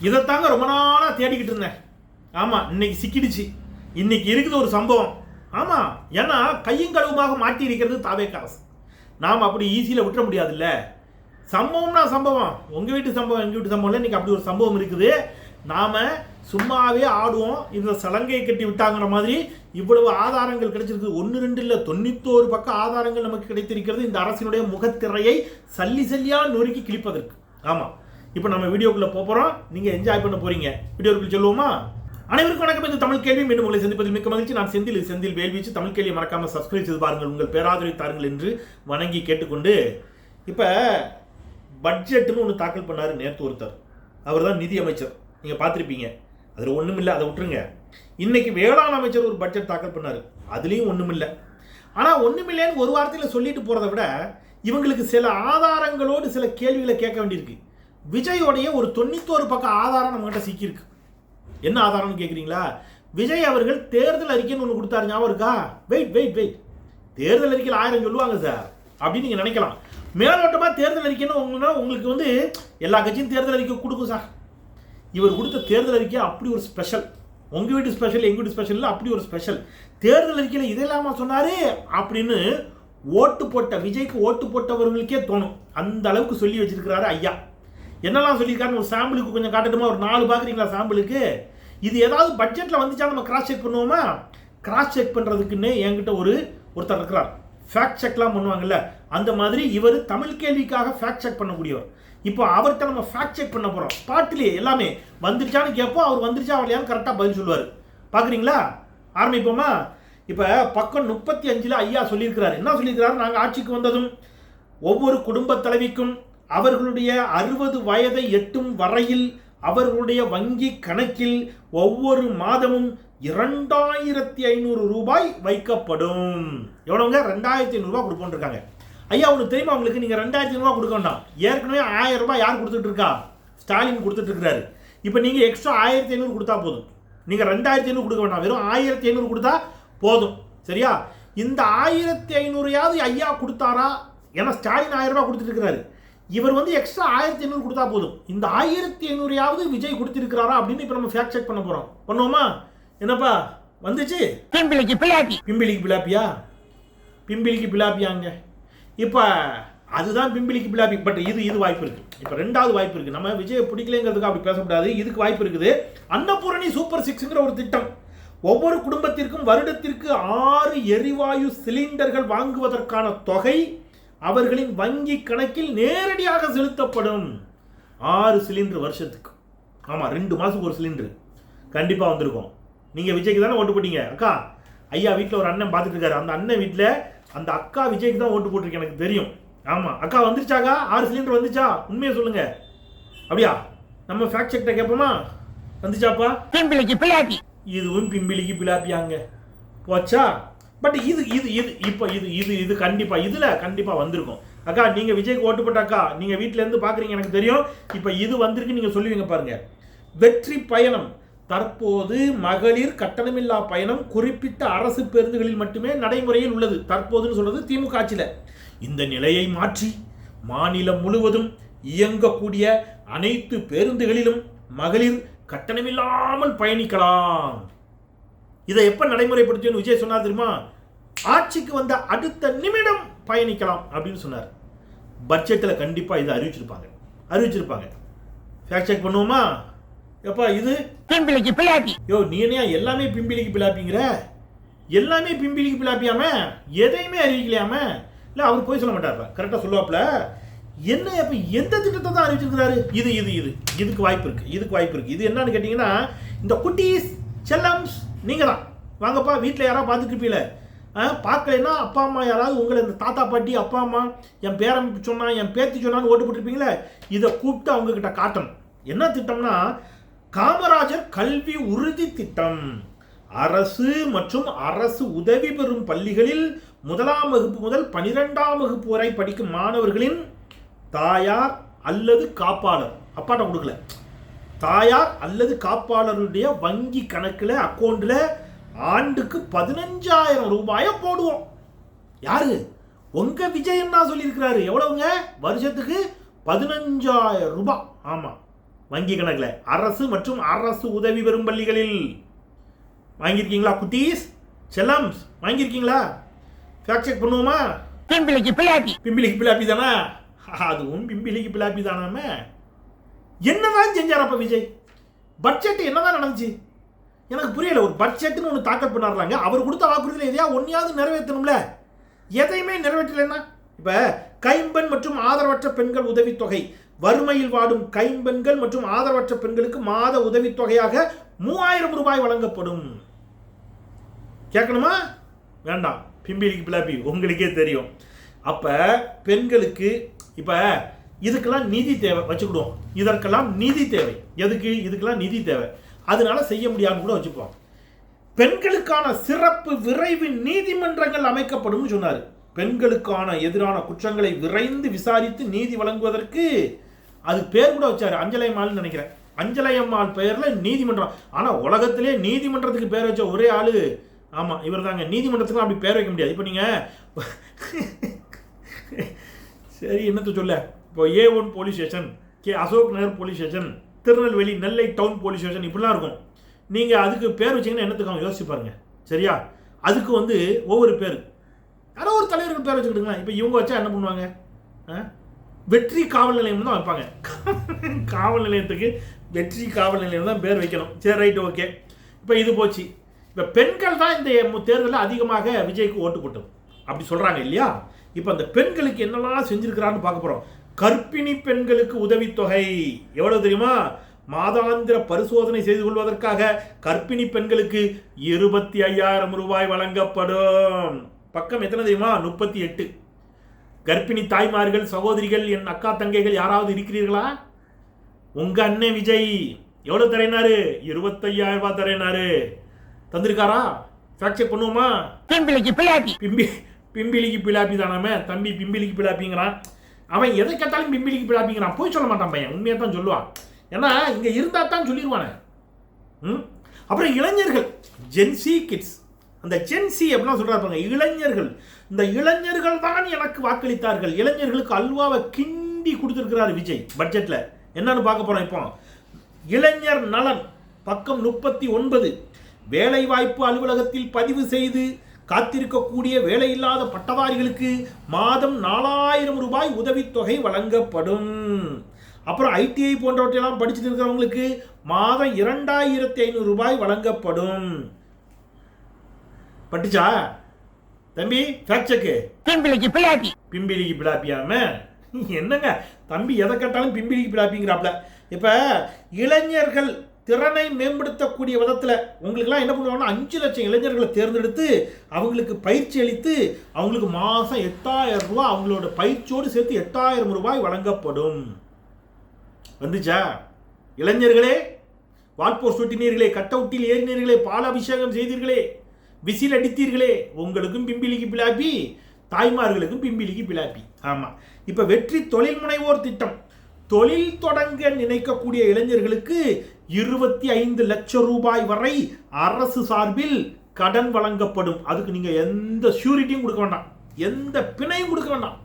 இதைத்தாங்க ரொம்ப நாளாக தேடிக்கிட்டு இருந்தேன். ஆமாம், இன்னைக்கு சிக்கிடுச்சு. இன்னைக்கு இருக்குது ஒரு சம்பவம். ஆமாம், ஏன்னா கையும் கழுவுமாக மாட்டி இருக்கிறது தாவேக்கா அரசு. நாம் அப்படி ஈஸியில் விட்டுற முடியாதுல்ல. சம்பவம்னா சம்பவம், உங்கள் வீட்டு சம்பவம் எங்கள் வீட்டு சம்பவம் இல்லை. இன்றைக்கி அப்படி ஒரு சம்பவம் இருக்குது. நாம் சும்மாவே ஆடுவோம், இந்த சலங்கையை கட்டி விட்டாங்கிற மாதிரி இவ்வளவு ஆதாரங்கள் கிடைச்சிருக்கு. 1 2 இல்லை, 91 பக்கம் ஆதாரங்கள் நமக்கு கிடைத்திருக்கிறது இந்த அரசினுடைய முகத்திரையை சல்லி சல்லியாக நொறுக்கி கிழிப்பதற்கு. ஆமாம், இப்போ நம்ம வீடியோக்குள்ளே போகிறோம், நீங்கள் என்ஜாய் பண்ண போகிறீங்க. வீடியோக்குள்ள சொல்லுவோமா? அனைவருக்கும் வணக்கம். இந்த தமிழ் கேள்வி மீண்டும் உங்களை சந்திப்பதில் மிக்க மகிழ்ச்சி. நான் செந்தில் வேல்வீச்சு. தமிழ் கேள்வியை மறக்காமல் சப்ஸ்கிரைப் செய்து பாருங்கள், உங்கள் பேராதரவை தாருங்கள் என்று வணங்கி கேட்டுக்கொண்டு, இப்போ பட்ஜெட்டுன்னு ஒன்று தாக்கல் பண்ணார் நேற்று ஒருத்தர். அவர் தான் நிதி அமைச்சர். நீங்கள் பார்த்துருப்பீங்க. அதில் ஒன்றும் இல்லை, அதை விட்டுருங்க. இன்னைக்கு வேளாண் அமைச்சர் ஒரு பட்ஜெட் தாக்கல் பண்ணார். அதுலேயும் ஒன்றும் இல்லை. ஆனால் ஒன்றுமில்லைன்னு ஒரு வார்த்தையில் சொல்லிட்டு போகிறத விட இவங்களுக்கு சில ஆதாரங்களோடு சில கேள்விகளை கேட்க வேண்டியிருக்கு. விஜயோடைய ஒரு 91 பக்கம் ஆதாரம் நம்மகிட்ட சிக்கியிருக்கு. என்ன ஆதாரம்னு கேட்குறீங்களா? விஜய் அவர்கள் தேர்தல் அறிக்கைன்னு ஒன்று கொடுத்தாரு, ஞாபகம் இருக்கா? வெயிட் தேர்தல் அறிக்கையில் 1000 சொல்லுவாங்க சார் அப்படின்னு நீங்கள் நினைக்கலாம். மேலோட்டமாக தேர்தல் அறிக்கைன்னு உங்களுக்கு வந்து எல்லா கட்சியும் தேர்தல் அறிக்கை கொடுக்கும் சார். இவர் கொடுத்த தேர்தல் அறிக்கை அப்படி ஒரு ஸ்பெஷல். உங்கள் வீட்டு ஸ்பெஷல், எங்கள் வீட்டு ஸ்பெஷல் இல்லை, அப்படி ஒரு ஸ்பெஷல். தேர்தல் அறிக்கையில் இதெல்லாமா சொன்னார் அப்படின்னு ஓட்டு போட்ட விஜய்க்கு ஓட்டு போட்டவர்களுக்கே தோணும். அந்த அளவுக்கு சொல்லி வச்சிருக்கிறாரு ஐயா. என்னெல்லாம் சொல்லியிருக்காருன்னு ஒரு சாம்பிளுக்கு கொஞ்சம் காட்டட்டுமா? ஒரு 4 பார்க்குறீங்களா சாம்பிளுக்கு? இது ஏதாவது பட்ஜெட்டில் வந்துச்சா நம்ம கிராஸ் செக் பண்ணுவோமா? கிராஸ் செக் பண்ணுறதுக்குன்னு என்கிட்ட ஒருத்தர் இருக்கிறார். ஃபேக்ட் செக்லாம் பண்ணுவாங்கல்ல, அந்த மாதிரி இவர் தமிழ் கேள்விக்காக ஃபேக்ட் செக் பண்ணக்கூடியவர். இப்போ அவர்கிட்ட நம்ம ஃபேக்ட் செக் பண்ண போகிறோம். ஸ்பாட்லேயே எல்லாமே வந்துருச்சான்னு கேட்போம். அவர் வந்துருச்சா வரலையான்னு கரெக்டாக பதில் சொல்லுவார். பார்க்குறீங்களா? ஆரம்பிப்போமா? இப்போ பக்கம் 35 ஐயா சொல்லியிருக்கிறார். என்ன சொல்லியிருக்கிறாரு? நாங்கள் ஆட்சிக்கு வந்ததும் ஒவ்வொரு குடும்ப தலைவிக்கும் அவர்களுடைய 60 வயதை எட்டும் வரையில் அவர்களுடைய வங்கி கணக்கில் ஒவ்வொரு மாதமும் 2500 ரூபாய் வைக்கப்படும். எவ்வளோங்க? 2500 ரூபாய் கொடுப்போம் இருக்காங்க. ஐயா ஒன்று தெரியுமா உங்களுக்கு? நீங்கள் 2500 ரூபாய் கொடுக்க வேண்டாம். ஏற்கனவே 1000 ரூபாய் யார் கொடுத்துட்டு இருக்கா? ஸ்டாலின் கொடுத்துட்டு இருக்கிறாரு. இப்போ நீங்கள் எக்ஸ்ட்ரா 1500 கொடுத்தா போதும். நீங்கள் 2500 கொடுக்க வேண்டாம், வெறும் 1500 கொடுத்தா போதும். சரியா? இந்த 1500யாவது ஐயா கொடுத்தாரா? ஏன்னா ஸ்டாலின் 1000 ரூபாய் கொடுத்துட்டு இருக்கிறாரு. இவர் வந்து எக்ஸ்ட்ரா 1500 கொடுத்தா போதும். இந்த 1500யாவது விஜய் கொடுத்திருக்கிறாரா அப்படின்னு இப்போ நம்ம ஃபேக்ட் செக் பண்ண போகிறோம். பண்ணுவோமா? என்னப்பா வந்துச்சு? பிம்பிளிக்கு பிலாப்பியா? பிம்பிளிக்கு பிலாப்பியாங்க. இப்போ அதுதான் பிம்பிளிக்கு பிலாப்பி. பட் இது வாய்ப்பு இருக்குது. இப்போ 2வது வாய்ப்பு இருக்குது. நம்ம விஜய் பிடிக்கலைங்கிறதுக்கு அப்படி பேசக்கூடாது. இதுக்கு வாய்ப்பு இருக்குது. அன்னபூரணி சூப்பர் 6ங்கிற ஒரு திட்டம். ஒவ்வொரு குடும்பத்திற்கும் வருடத்திற்கு 6 எரிவாயு சிலிண்டர்கள் வாங்குவதற்கான தொகை அவர்களின் வங்கி கணக்கில் நேரடியாக செலுத்தப்படும். 6 சிலிண்டர் வருஷத்துக்கு. ஆமாம், 2 மாதத்துக்கு ஒரு சிலிண்டர் கண்டிப்பாக வந்திருக்கும். நீங்கள் விஜய்க்கு தானே ஓட்டு போட்டீங்க. அக்கா ஐயா வீட்டில் ஒரு அண்ணன் பார்த்துட்டு இருக்காரு. அந்த அண்ணன் வீட்டில் அந்த அக்கா விஜய்க்கு தான் ஓட்டு போட்டிருக்கேன், எனக்கு தெரியும். ஆமாம், அக்கா வந்துருச்சாக்கா? 6 சிலிண்டர் வந்துச்சா? உண்மையை சொல்லுங்க. அப்படியா? நம்ம ஃபேக்ட் செக்ட கேட்போமா? வந்துச்சாப்பா? பிம்பிளிக்கு பிலாப்பி. இதுவும் பிம்பிளிக்கு பிலாப்பியாங்க. போச்சா? பட் இது கண்டிப்பாக இதில் கண்டிப்பாக வந்திருக்கும். அக்கா நீங்கள் விஜய்க்கு ஓட்டு போட்ட அக்கா, நீங்கள் வீட்டிலேருந்து பார்க்குறீங்க, எனக்கு தெரியும். இப்போ இது வந்திருக்கு, நீங்கள் சொல்லுவீங்க பாருங்க. வெற்றி பயணம். தற்போது மகளிர் கட்டணமில்லா பயணம் குறிப்பிட்ட அரசு பேருந்துகளில் மட்டுமே நடைமுறையில் உள்ளது. தற்போதுன்னு சொல்றது திமுக ஆட்சியில். இந்த நிலையை மாற்றி மாநிலம் முழுவதும் இயங்கக்கூடிய அனைத்து பேருந்துகளிலும் மகளிர் கட்டணமில்லாமல் பயணிக்கலாம். இதை எப்ப நடைமுறைப்படுத்தின்னு விஜய் சொன்னார் தெரியுமா? ஆட்சிக்கு வந்த அடுத்த நிமிடம் பயணிக்கலாம் அப்படின்னு சொன்னார். பட்ஜெட்டில் கண்டிப்பாக இதை அறிவிச்சிருப்பாங்க. ஃபேக்ட் செக் பண்ணுவோமா? எப்பா இது பிம்பிளிக்கு பிலாப்பி. யோ நீ என்ன எல்லாமே பிம்பிளிக்கு பிலாப்பிங்கிற? எல்லாமே பிம்பிளிக்கு பிலாப்பியாம எதையுமே அறிவிக்கலையாம? இல்லை அவர் போய் சொல்ல மாட்டார்ப்பா, கரெக்டாக சொல்லுவாப்ல. என்ன இப்போ எந்த திட்டத்தை தான் அறிவிச்சிருக்கிறாரு? இதுக்கு வாய்ப்பு இருக்கு. இது என்னன்னு கேட்டிங்கன்னா, இந்த குட்டீஸ் செல்லம்ஸ் நீங்கள் தான் வாங்கப்பா. வீட்டில் யாராவது பார்த்துட்டு இருப்பீங்களே, பார்க்கலைன்னா அப்பா அம்மா யாராவது உங்களை இந்த தாத்தா பாட்டி அப்பா அம்மா என் பேரன் சொன்னா என் பேத்தி சொன்னான்னு ஓட்டு போட்டிருப்பீங்களே, இதை கூப்பிட்டு அவங்கக்கிட்ட காட்டணும். என்ன திட்டம்னா, காமராஜர் கல்வி உறுதி திட்டம். அரசு மற்றும் அரசு உதவி பெறும் பள்ளிகளில் 1ஆம் வகுப்பு முதல் 12ஆம் வகுப்பு வரை படிக்கும் மாணவர்களின் தாயார் அல்லது காப்பாளர், அப்பாட்ட கொடுக்கல, தாயார் அல்லது காப்பாளருடைய வங்கி கணக்கில் அக்கௌண்ட்ல ஆண்டுக்கு 15,000 ரூபாயை போடுவோம். யாரு? உங்க விஜயன் தான் சொல்லியிருக்கிறாரு. எவ்வளவுங்க? வருஷத்துக்கு 15,000 ரூபாய். ஆமா, வங்கி கணக்கில் அரசு மற்றும் அரசு உதவி பெறும் பள்ளிகளில். வாங்கியிருக்கீங்களா குட்டீஸ், செல்லம்ஸ்? வாங்கியிருக்கீங்களா? ஃபேக்ட் செக் பண்ணுவோமா? பிம்பிளிக்கு பிளாப்பி. பிம்பிளிக்கு பிளாப்பி தானா? அதுவும் பிம்பிளிக்கு பிளாப்பி தானாம. என்னதான் செஞ்சார் அப்ப விஜய்? பட்ஜெட் என்னதான் நடந்துச்சு எனக்கு புரியல. ஒரு பட்ஜெட்னு ஒன்று தாக்கல் பண்ணாருலாங்க. அவர் கொடுத்த வாக்குறுதியில் எதையா ஒன்றையாவது நிறைவேற்றணும்ல. எதையுமே நிறைவேற்றலைன்னா இப்போ கைம்பெண் மற்றும் ஆதரவற்ற பெண்கள் உதவித்தொகை, வறுமையில் வாடும் கைம்பெண்கள் மற்றும் ஆதரவற்ற பெண்களுக்கு மாத உதவித்தொகையாக 3000 ரூபாய் வழங்கப்படும். கேட்கணுமா? வேண்டாம். பிம்பிளிக்கு பிளாப்பி உங்களுக்கே தெரியும். அப்போ பெண்களுக்கு இப்போ இதுக்கெல்லாம் நிதி தேவை வச்சுக்கிடுவோம். இதற்கெல்லாம் நிதி தேவை. எதுக்கு? இதுக்கெல்லாம் நிதி தேவை. அதனால செய்ய முடியாதுன்னு கூட வச்சுப்போம். பெண்களுக்கான சிறப்பு விரைவு நீதிமன்றங்கள் அமைக்கப்படும் சொன்னார். பெண்களுக்கான எதிரான குற்றங்களை விரைந்து விசாரித்து நீதி வழங்குவதற்கு அது பேர் கூட வச்சாரு. அஞ்சலையம்மாள்னு நினைக்கிறேன். அஞ்சலையம்மாள் பெயர்ல நீதிமன்றம். ஆனா உலகத்திலே நீதிமன்றத்துக்கு பேர் வச்ச ஒரே ஆளு ஆமா இவர் தாங்க. நீதிமன்றத்துக்கு அப்படி பேர் வைக்க முடியாது. இப்போ நீங்க சரி என்னத்த சொல்ல, இப்போ A1 police station, Ashok Nagar police station, Tirunelveli நெல்லை டவுன் போலீஸ் ஸ்டேஷன் இப்படிலாம் இருக்கும். நீங்கள் அதுக்கு பேர் வச்சிங்கன்னா என்னத்துக்கு யோசிச்சு பாருங்க. சரியா? அதுக்கு ஒவ்வொரு பேர் யாரோ ஒரு தலைவருக்கு பேர் வச்சுக்கிட்டுங்களா. இப்போ இவங்க வச்சா என்ன பண்ணுவாங்க? வெற்றி காவல் நிலையம் தான் வைப்பாங்க. காவல் நிலையத்துக்கு வெற்றி காவல் நிலையம் தான் பேர் வைக்கணும். சரி, ரைட்டு, ஓகே. இப்போ இது போச்சு. இப்போ பெண்கள் தான் இந்த தேர்தலில் அதிகமாக விஜய்க்கு ஓட்டு போட்டது அப்படி சொல்கிறாங்க இல்லையா? இப்போ அந்த பெண்களுக்கு என்னெல்லாம் செஞ்சுருக்கிறான்னு பார்க்க போகிறோம். கர்ப்பிணி பெண்களுக்கு உதவித்தொகை எவ்வளவு தெரியுமா? மாதாந்திர பரிசோதனை செய்து கொள்வதற்காக கர்ப்பிணி பெண்களுக்கு 25,000 ரூபாய் வழங்கப்படும். பக்கம் எத்தனை தெரியுமா? 38. கர்ப்பிணி தாய்மார்கள், சகோதரிகள், என் அக்கா தங்கைகள் யாராவது இருக்கிறீர்களா? உங்க அண்ணன் விஜய் எவ்வளவு தரேனாரு? 25,000 ரூபாய் தரேனாரு. தந்திருக்காரா? ஃபேக்ட் செக் பண்ணுவோமா? பிம்பிளிக்கு பிளாப்பி. பிம்பிளிக்கு பிளாப்பி தானாமே தம்பி. பிம்பிளிக்கு பிளாப்பிங்கிறான். அவன் எதை கேட்டாலும் பிம்பிளிக்கு பிளாப்பிங்கிறான். போய் சொல்ல மாட்டான் பையன், உண்மையாக தான் சொல்லுவான். ஏன்னா இங்க இருந்தா தான் சொல்லிடுவானே. அப்புறம் இளைஞர்கள், ஜென்சி கிட்ஸ், அந்த ஜென்சி அப்படிலாம் சொல்றாங்க. இளைஞர்கள், இந்த இளைஞர்கள் தான் எனக்கு வாக்களித்தார்கள். இளைஞர்களுக்கு அல்வாவை கிண்டி கொடுத்துருக்கிறார் விஜய் பட்ஜெட்ல. என்னன்னு பார்க்க போறோம் இப்போ. இளைஞர் நலன் பக்கம் 39. வேலை வாய்ப்பு அலுவலகத்தில் பதிவு செய்து காத்திருக்கக்கூடிய வேலையில்லாத பட்டதாரிகளுக்கு மாதம் 4000 ரூபாய் உதவித்தொகை வழங்கப்படும். அப்புறம் ஐடிஐ போன்றவற்றையெல்லாம் படிச்சுட்டு இருக்கிறவங்களுக்கு மாதம் 2500 ரூபாய் வழங்கப்படும். பட்டுச்சா தம்பி? Fact check. பிம்பிளிக்கு பிளாப்பி. பிம்பிளிக்கு பிளாப்பியாம என்னங்க தம்பி எதை கேட்டாலும் பிம்பிளிக்கு பிளாப்பிங்கிறாப்ல. இப்போ இளைஞர்கள் திறனை மேம்படுத்தக்கூடிய விதத்தில் உங்களுக்குலாம் என்ன பண்ணுவாங்கன்னா 5 லட்சம் இளைஞர்களை தேர்ந்தெடுத்து அவங்களுக்கு பயிற்சி அளித்து அவங்களுக்கு மாதம் 8000 ரூபாய் அவங்களோட பயிற்சியோடு சேர்த்து 8000 ரூபாய் வழங்கப்படும். வந்துச்சா? இளைஞர்களே, வால்போர் சுட்டினீர்களே, கட்டவுட்டில் ஏறினீர்களே, பாலாபிஷேகம் செய்தீர்களே, விசில் அடித்தீர்களே, உங்களுக்கும் பிம்பிளிக்கு பிளாப்பி, தாய்மார்களுக்கும் பிம்பிளிக்கு பிளாப்பி. ஆமாம். இப்போ வெற்றி தொழில் முனைவோர் திட்டம், தொழில் தொடங்க நினைக்கக்கூடிய இளைஞர்களுக்கு 25 லட்சம் ரூபாய் வரை அரசு சார்பில் கடன் வழங்கப்படும். அதுக்கு நீங்க எந்த ஷூரிட்டியும் கொடுக்க வேண்டாம், எந்த பிணையும் கொடுக்க வேண்டாம்.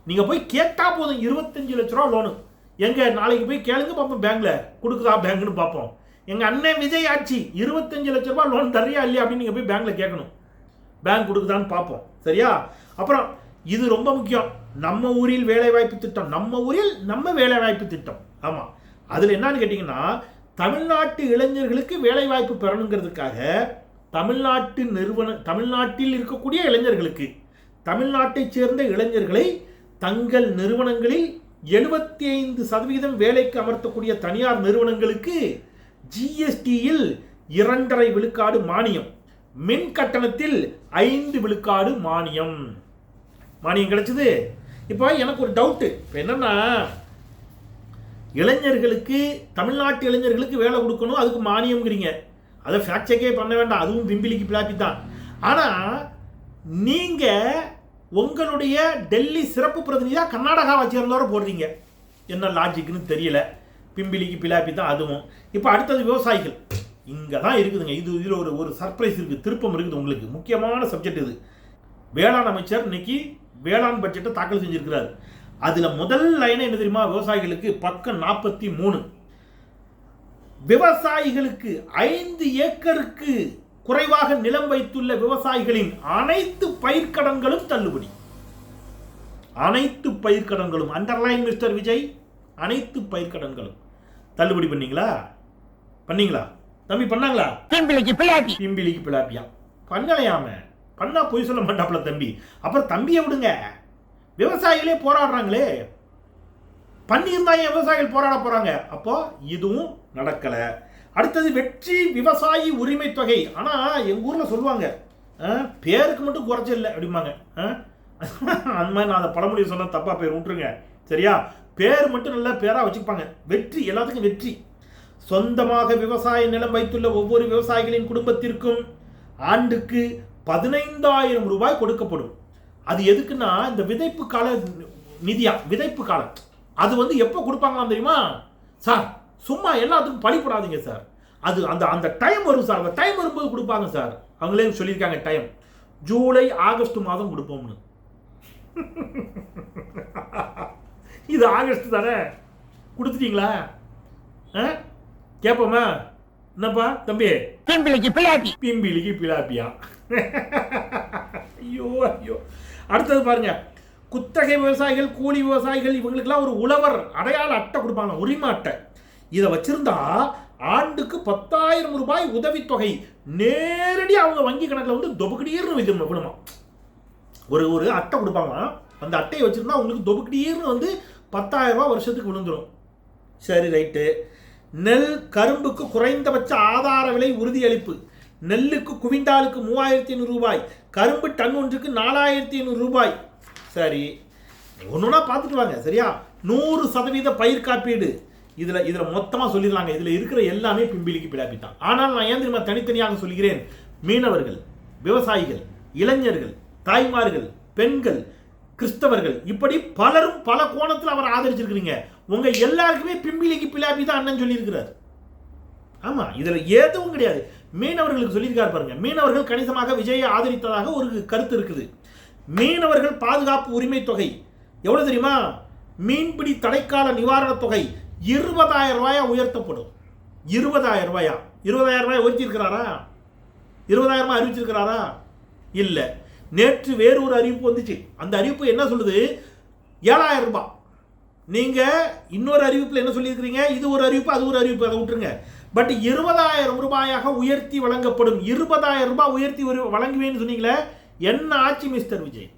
நீங்க போய் கேட்டா போதும். 25 லட்ச ரூபா லோனு. எங்க நாளைக்கு போய் கேளுங்க பார்ப்போம், பேங்க்ல கொடுக்குதா பேங்க்னு பார்ப்போம். எங்க அண்ணன் விஜய் ஆட்சி 25 லட்ச ரூபாய் லோன் தரியா இல்லையா அப்படின்னு நீங்க போய் பேங்க்ல கேட்கணும். பேங்க் கொடுக்குதான்னு பார்ப்போம். சரியா? அப்புறம் இது ரொம்ப முக்கியம். நம்ம ஊரில் வேலைவாய்ப்பு திட்டம், நம்ம ஊரில் நம்ம வேலைவாய்ப்பு திட்டம். ஆமா, அதுல என்னன்னு கேட்டீங்கன்னா, தமிழ்நாட்டு இளைஞர்களுக்கு வேலைவாய்ப்பு பெறணுங்கிறதுக்காக தமிழ்நாட்டில் இருக்கக்கூடிய இளைஞர்களுக்கு, தமிழ்நாட்டை சேர்ந்த இளைஞர்களை தங்கள் நிறுவனங்களில் 75% வேலைக்கு அமர்த்தக்கூடிய தனியார் நிறுவனங்களுக்கு ஜிஎஸ்டியில் 2.5 விழுக்காடு மானியம், மின் கட்டணத்தில் 5 விழுக்காடு மானியம் கிடைச்சது. இப்போ எனக்கு ஒரு டவுட்டு. இப்போ என்னன்னா, இளைஞர்களுக்கு, தமிழ்நாட்டு இளைஞர்களுக்கு வேலை கொடுக்கணும், அதுக்கு மானியம்ங்கிறீங்க. அதை ஃபேக்ட் செக்கே பண்ண வேண்டாம், அதுவும் பிம்பிளிக்கு பிளாப்பி தான். ஆனால் நீங்கள் உங்களுடைய டெல்லி சிறப்பு பிரதிநிதியாக கர்நாடகாவை சேர்ந்தவரை போடுறீங்க. என்ன லாஜிக்னு தெரியல. பிம்பிளிக்கு பிளாப்பி தான் அதுவும். இப்போ அடுத்தது விவசாயிகள். இங்கே தான் இருக்குதுங்க. இதில் ஒரு சர்ப்ரைஸ் இருக்குது, திருப்பம் இருக்குது உங்களுக்கு. முக்கியமான சப்ஜெக்ட் இது. வேளாண் அமைச்சர் இன்னைக்கு வேளாண் பட்ஜெட்டை தாக்கல் செஞ்சிருக்கிறார். அதில் முதல் லைன் என்ன தெரியுமா? விவசாயிகளுக்கு பக்கம் 43. விவசாயிகளுக்கு 5 ஏக்கருக்கு குறைவாக நிலம் வைத்துள்ள விவசாயிகளின் அனைத்து பயிர்க்கடன்களும் தள்ளுபடி. அனைத்து பயிர்க்கடன்களும், அண்டர்லைன் மிஸ்டர் விஜய், அனைத்து பயிர்க்கடன்களும் தள்ளுபடி பண்ணீங்களா தம்பி? பண்ணாங்களா? பிம்பிளிக்கு பிளாப்பியா பண்ணலையாம? பண்ணா போய் சொல்ல மாட்டாப்ல தம்பி. அப்புறம் தம்பியை விடுங்க, விவசாயிகளே போராடுறாங்களே, பண்ணியிருந்தா ஏன் விவசாயிகள் போராட போறாங்க? அப்போ இதுவும் நடக்கல. அடுத்தது வெற்றி விவசாயி உரிமை தொகை. ஆனா எங்க ஊர்ல சொல்லுவாங்க, பேருக்கு மட்டும் குறைச்சல் இல்லை அப்படிம்பாங்க. அந்த மாதிரி நான் அந்த பழமொழி சொன்ன தப்பா பேர் விட்டுருங்க, சரியா? பேர் மட்டும் நல்ல பேரா வச்சுப்பாங்க. வெற்றி, எல்லாத்துக்கும் வெற்றி. சொந்தமாக விவசாய நிலம் வைத்துள்ள ஒவ்வொரு விவசாயிகளின் குடும்பத்திற்கும் ஆண்டுக்கு 15,000 ரூபாய் கொடுக்கப்படும். அது எதுக்குன்னா இந்த விதைப்பு கால நிதியா, விதைப்பு காலம். அது வந்து எப்போ கொடுப்பாங்களாம் தெரியுமா சார்? சும்மா எல்லாத்துக்கும் பழிப்படாதீங்க சார். அது அந்த அந்த டைம் வரும் சார். அந்த டைம் வரும்போது கொடுப்பாங்க சார். அவங்களே சொல்லியிருக்காங்க டைம். ஜூலை ஆகஸ்ட் மாதம் கொடுப்போம்னு. இது ஆகஸ்ட் தானே, கொடுத்துட்டீங்களா? கேட்போமா? என்னப்பா தம்பி? பிம்பிளிக்கு பிளாப்பியா? ஐயோ ஐயோ. அடுத்தது பாருங்க, குத்தகை விவசாயிகள், கூலி விவசாயிகள், இவங்களுக்கெல்லாம் ஒரு உழவர் அடையாள அட்டை கொடுப்பாங்க, உரிமை அட்டை. இதை வச்சிருந்தா ஆண்டுக்கு 10,000 ரூபாய் உதவித்தொகை நேரடி அவங்க வங்கி கணக்கில் வந்து தொபுக்கிடீர்னு விடுமா. ஒரு அட்டை கொடுப்பாங்க. அந்த அட்டையை வச்சிருந்தா உங்களுக்கு தொபுக்கிடீர்னு வந்து 10,000 ரூபாய் வருஷத்துக்கு விழுந்துடும். சரி, ரைட்டு. நெல் கரும்புக்கு குறைந்தபட்ச ஆதார விலை உறுதியளிப்பு. நெல்லுக்கு குவிண்டாலுக்கு 3,500 ரூபாய், கரும்பு டன் ஒன்றுக்கு 4,500 ரூபாய். சரி, ஒன்றுனா பார்த்துட்டு வாங்க, சரியா? 100% பயிர் காப்பீடு. இதில் மொத்தமாக சொல்லிடலாங்க. இதில் இருக்கிற எல்லாமே பிம்பிளிக்கு பிளாப்பித்தான். ஆனால் நான் ஏன் தெரியுமா தனித்தனியாக சொல்கிறேன்? மீனவர்கள், விவசாயிகள், இளைஞர்கள், தாய்மார்கள், பெண்கள், கிறிஸ்தவர்கள், இப்படி பலரும் பல கோணத்தில் அவர் ஆதரிச்சிருக்கிறீங்க. உங்க எல்லாருக்குமே பிம்பிளிக்கு பிளாப்பி தான் அண்ணன் சொல்லியிருக்கிறார். ஆமா, இதுல எதுவும் கிடையாது. மீனவர்களுக்கு சொல்லியிருக்காரு பாருங்க. மீனவர்கள் கணிசமாக விஜயை ஆதரித்ததாக ஒரு கருத்து இருக்குது. மீனவர்கள் பாதுகாப்பு உரிமை தொகை எவ்வளவு தெரியுமா? மீன்பிடி தடைக்கால நிவாரண தொகை 20,000 ரூபாயா உயர்த்தப்படும். 20,000 ரூபாயா? 20,000 ரூபாய் உயர்த்திருக்கிறாரா? 20,000 அறிவிச்சிருக்கிறாரா? இல்ல. நேற்று வேறு ஒரு அறிவிப்பு வந்துச்சு. அந்த அறிவிப்பு என்ன சொல்லுது? 7,000 ரூபாய். நீங்க இன்னொரு அறிவிப்புல என்ன சொல்லியிருக்கிறீங்க? இது ஒரு அறிவிப்பு, அது ஒரு அறிவிப்பு, அதை விட்டுருங்க. பட் 20,000 ரூபாயாக உயர்த்தி வழங்கப்படும். 20,000 ரூபாய் உயர்த்தி வழங்குவேன்னு சொன்னீங்களே, என்ன ஆட்சி மிஸ்டர் விஜய்?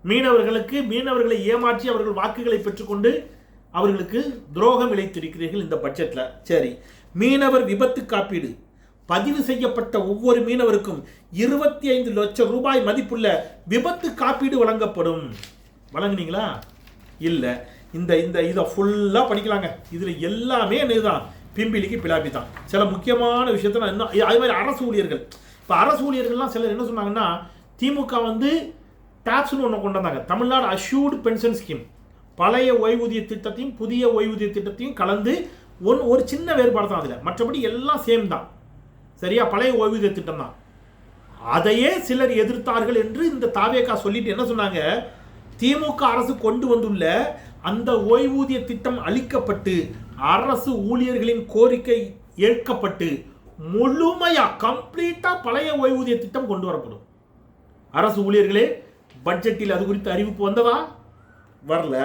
மீனவர்களை ஏமாற்றி அவர்கள் வாக்குகளை பெற்றுக்கொண்டு அவர்களுக்கு துரோகம் இழைத்திருக்கிறீர்கள் இந்த பட்ஜெட்ல. சரி, மீனவர் விபத்து காப்பீடு. பதிவு செய்யப்பட்ட ஒவ்வொரு மீனவருக்கும் 25 லட்சம் ரூபாய் மதிப்புள்ள விபத்து காப்பீடு வழங்கப்படும். வழங்குனீங்களா? இல்ல. இதை ஃபுல்லா படிக்கலாங்க. இதுல எல்லாமே என்னதான்? பிம்பிளிக்கு பிளாப்பி தான். சில முக்கியமான விஷயத்தை நான் இன்னும் அது மாதிரி அரசு ஊழியர்கள். இப்போ அரசு ஊழியர்கள்லாம் சிலர் என்ன சொன்னாங்கன்னா, திமுக வந்து டாப்ஸ்னு ஒன்று கொண்டு வந்தாங்க. Tamil Nadu assured pension scheme. பழைய ஓய்வூதிய திட்டத்தையும் புதிய ஓய்வூதிய திட்டத்தையும் கலந்து ஒரு சின்ன வேறுபாடு தான் அதில். மற்றபடி எல்லாம் சேம் தான், சரியா? பழைய ஓய்வூதிய திட்டம் தான். அதையே சிலர் எதிர்த்தார்கள் என்று இந்த தாவேகா சொல்லிட்டு என்ன சொன்னாங்க? திமுக அரசு கொண்டு வந்துள்ள அந்த ஓய்வூதிய திட்டம் அளிக்கப்பட்டு அரசு ஊழியர்களின் கோரிக்கை ஏற்கப்பட்டு முழுமையா கம்ப்ளீட்டா பழைய ஓய்வூதிய திட்டம் கொண்டு வரப்படும். அரசு ஊழியர்களே, பட்ஜெட்டில் அது குறித்து அறிவிப்பு வந்ததா? வரல.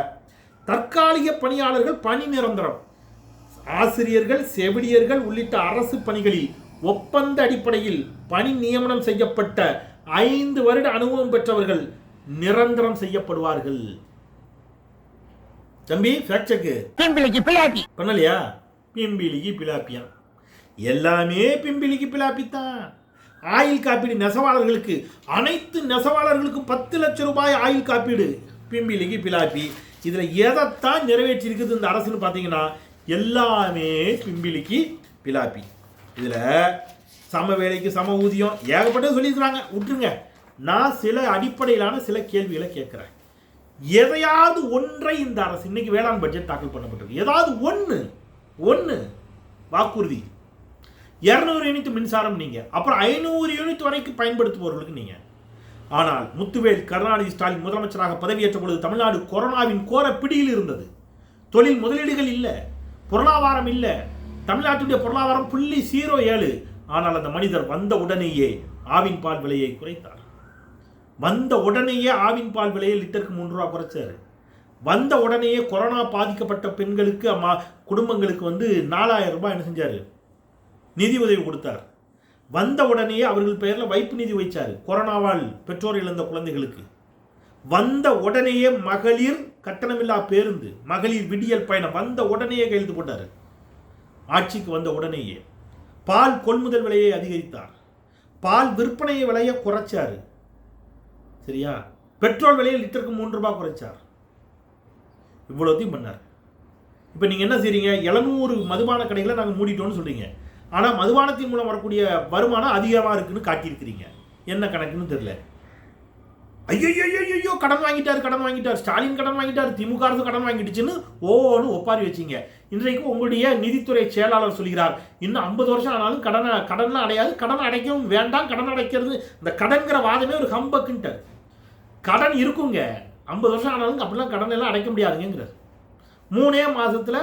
தற்காலிக பணியாளர்கள் பணி நிரந்தரம். ஆசிரியர்கள், செவிலியர்கள் உள்ளிட்ட அரசு பணிகளில் ஒப்பந்த அடிப்படையில் பணி நியமனம் செய்யப்பட்ட 5 வருட அனுபவம் பெற்றவர்கள் நிரந்தரம் செய்யப்படுவார்கள். தம்பி, பண்ணலையா? பிம்பிளிக்கு பிளாப்பியா? எல்லாமே பிம்பிளிக்கு பிளாப்பி தான். ஆயுள் காப்பீடு நெசவாளர்களுக்கு, அனைத்து நெசவாளர்களுக்கும் 10 லட்சம் ரூபாய் ஆயுள் காப்பீடு. பிம்பிளிக்கு பிளாப்பி. இதுல எதைத்தான் நிறைவேற்றி இருக்குது இந்த அரசுன்னு பார்த்தீங்கன்னா, எல்லாமே பிம்பிளிக்கு பிளாப்பி. இதுல சம வேலைக்கு சம ஊதியம் ஏகப்பட்டது சொல்லியிருக்கிறாங்க, விட்டுருங்க. நான் சில அடிப்படையிலான சில கேள்விகளை கேட்கிறேன். எதையாவது ஒன்றை இந்த அரசு, இன்னைக்கு வேளாண் பட்ஜெட் தாக்கல் பண்ணப்பட்டிருக்கு, ஏதாவது ஒன்று வாக்குறுதி. 200 யூனிட் மின்சாரம் நீங்க, அப்புறம் 500 யூனிட் வரைக்கும் பயன்படுத்துபவர்களுக்கு நீங்க. ஆனால் முத்துவேல் கருணாநிதி ஸ்டாலின் முதலமைச்சராக பதவியேற்ற பொழுது தமிழ்நாடு கொரோனாவின் கோர பிடியில் இருந்தது. தொழில் முதலீடுகள் இல்லை, பொருளாதாரம் இல்லை, தமிழ்நாட்டுடைய பொருளாதாரம் 0.07. ஆனால் அந்த மனிதர் வந்த உடனேயே ஆவின் பால் விலையை குறைத்தார். வந்த உடனேயே ஆவின் பால் விலையை லிட்டருக்கு 3 ரூபா குறைச்சாரு. வந்த உடனேயே கொரோனா பாதிக்கப்பட்ட பெண்களுக்கு குடும்பங்களுக்கு 4000 ரூபாய் என்ன செஞ்சாரு, நிதி உதவி கொடுத்தார். வந்த உடனேயே அவர்கள் பெயரில் வைப்பு நிதி வைச்சார் கொரோனாவால் பெற்றோர் இழந்த குழந்தைகளுக்கு. வந்த உடனேயே மகளிர் கட்டணமில்லா பேருந்து, மகளிர் விடியல் பயணம் வந்த உடனேயே கையெழுத்து போட்டார். ஆட்சிக்கு வந்த உடனேயே பால் கொள்முதல் விலையை அதிகரித்தார். பால் விற்பனை விலையை குறைச்சாரு. சரியா? பெட்ரோல் விலையை லிட்டருக்கு 3 ரூபாய் குறைச்சார். இவ்வளோத்தையும் பண்ணார். இப்போ நீங்கள் என்ன செய்றீங்க, 700 மதுபான கடைகளை நாங்கள் மூடிட்டோம்னு சொல்கிறீங்க. ஆனால் மதுபானத்தின் மூலம் வரக்கூடிய வருமானம் அதிகமாக இருக்குன்னு காட்டியிருக்கிறீங்க. என்ன கணக்குன்னு தெரியல. ஐயோ கடன் வாங்கிட்டார், ஸ்டாலின் கடன் வாங்கிட்டார், திமுக அரசு கடன் வாங்கிடுச்சுன்னு ஓன்னு ஒப்பாரி வச்சிங்க. இன்றைக்கு உங்களுடைய நிதித்துறை செயலாளர் சொல்கிறார், இன்னும் 50 வருஷம் ஆனாலும் கடன்லாம் அடையாது, கடன் அடைக்கவும் வேண்டாம், கடன் அடைக்கிறது இந்த கடன்கிற வாதமே ஒரு ஹம்பக்குன்ட்டார். கடன் இருக்குங்க, 50 வருஷம் ஆனாலும் அப்படிலாம் கடன் எல்லாம் அடைக்க முடியாதுங்கிறார். 3 மாதத்தில்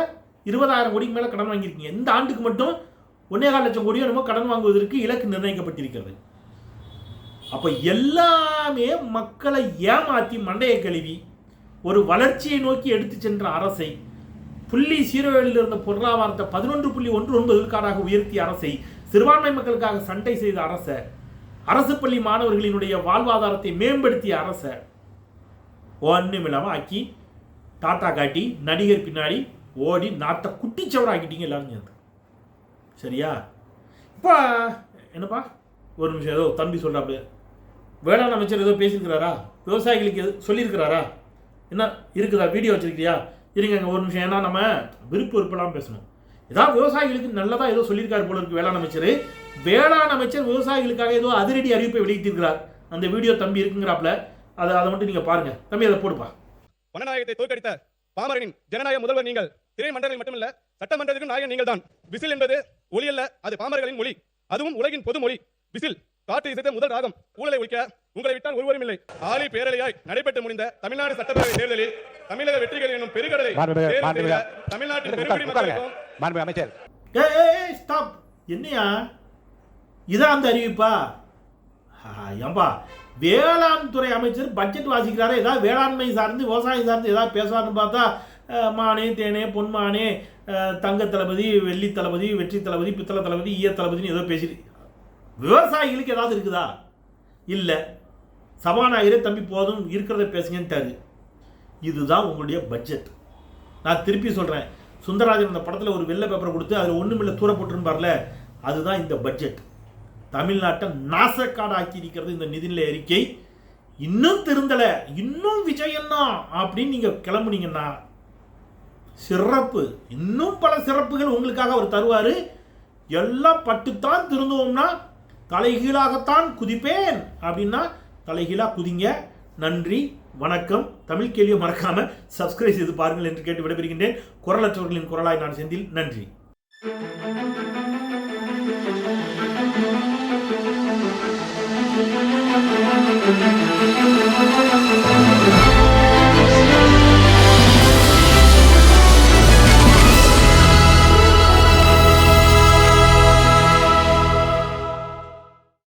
20,000 கோடிக்கு மேலே கடன் வாங்கியிருக்கீங்க. இந்த ஆண்டுக்கு மட்டும் 1.25 லட்சம் கோடியோ என்னமோ கடன் வாங்குவதற்கு இலக்கு நிர்ணயிக்கப்பட்டிருக்கிறது. அப்போ எல்லாமே மக்களை ஏமாற்றி மண்டையை கழுவி ஒரு வளர்ச்சியை நோக்கி எடுத்து சென்ற அரசை, 0.07 இருந்த பொருளாதாரத்தை 11.19 விழுக்காடாக உயர்த்திய அரசை, சிறுபான்மை மக்களுக்காக சண்டை செய்த அரசை, அரசு பள்ளி மாணவர்களினுடைய வாழ்வாதாரத்தை மேம்படுத்திய அரசை ஒன்றும் இல்லாமல் ஆக்கி டாட்டா காட்டி நடிகர் பின்னாடி ஓடி நாட்டை குட்டிச்சவரம் ஆக்கிட்டீங்க எல்லாரும் சேர்ந்து. சரியா? இப்போ என்னப்பா ஒரு நிமிஷம், ஏதோ தம்பி சொல்கிறாப்பு, வேளாண் அமைச்சர் ஏதோ பேசியிருக்கிறாரா, விவசாயிகளுக்கு சொல்லியிருக்கிறாரா, என்ன இருக்குதா, வீடியோ வச்சிருக்கிறியா? இருங்க ஒரு நிமிஷம், ஏன்னா நம்ம விருப்பெல்லாம் பேசணும். ஏதாவது விவசாயிகளுக்கு நல்லதாக ஏதோ சொல்லியிருக்காரு போல இருக்கு வேளாண் அமைச்சர். வேளாண் அமைச்சர் விவசாயிகளுக்காக ஏதோ அதிரடி அறிவிப்பை வெளியிட்டிருக்கிறார். அந்த வீடியோ தம்பி இருக்குங்கிறாப்புல, அதை மட்டும் நீங்கள் பாருங்க. தம்பி அதை போடுப்பா. பணநாயகத்தை தோற்கடித்த பாமரனின் ஜனநாயக முதல்வர் நீங்கள். திரைமன்றங்களில் மட்டுமல்ல, சட்டமன்றத்திற்கு நாயகன் நீங்கள் தான். விசில் என்பது ஒளி அல்ல, அது பாமரர்களின் மொழி, அதுவும் உலகின் பொது மொழி. விசில் காற்று இசைத்த முதல் ராகம். ஊழலை ஒழிக்க உங்களை விட்டால் ஒருவரும் இல்லை. ஆளி பேரலையாய் நடைபெற்று முடிந்த தமிழ்நாடு சட்டப்பேரவை தேர்தலில் தமிழக வெற்றிகள் என்னும் பெருங்கடலை தமிழ்நாட்டின் பெருங்குடி மக்களுக்கும் அமைச்சர் ஸ்டாப். என்னையா இதான் அந்த அறிவிப்பா? ஏம்பா, வேளாண் துறை அமைச்சர் பட்ஜெட் வாசிக்கிறாரு, ஏதாவது வேளாண்மை சார்ந்து விவசாயம் சார்ந்து ஏதாவது பேசுவார்னு பார்த்தா மானே தேனே பொன்மானே தங்க தளபதி, வெள்ளி தளபதி, வெற்றி தளபதி, பித்தளை தளபதி, ஈய தளபதினு ஏதோ பேசி. விவசாயிகளுக்கு ஏதாவது இருக்குதா? இல்லை. சபாநாயகரே தம்பி போதும் இருக்கிறத பேசுங்கன்ட்டாரு. இதுதான் உங்களுடைய பட்ஜெட். நான் திருப்பி சொல்கிறேன், சுந்தரராஜன் அந்த படத்தில் ஒரு வெள்ளை பேப்பரை கொடுத்து அதில் ஒன்றுமில்லை தூர போட்டுருப்பார்ல, அதுதான் இந்த பட்ஜெட். தமிழ்நாட்டை நாசக்காடு ஆக்கி இருக்கிறது இந்த நிதிநிலை அறிக்கை. இன்னும் திருந்தலை, இன்னும் விஜயன்னா அப்படின்னு நீங்கள் கிளம்புனீங்கன்னா சிறப்பு, இன்னும் பல சிறப்புகள் உங்களுக்காக அவர் தருவார். எல்லாம் பட்டுத்தான் திருந்துவோம்னா தலைகீழாகத்தான் குதிப்பேன் அப்படின்னா தலைகீழாக குதிங்க. நன்றி, வணக்கம். தமிழ் கேள்வியை மறக்காம சப்ஸ்கிரைப் செய்து பாருங்கள் என்று கேட்டு விடைபெறுகின்றேன். குரலற்றவர்களின் குரலாய் நான் செந்தில். நன்றி.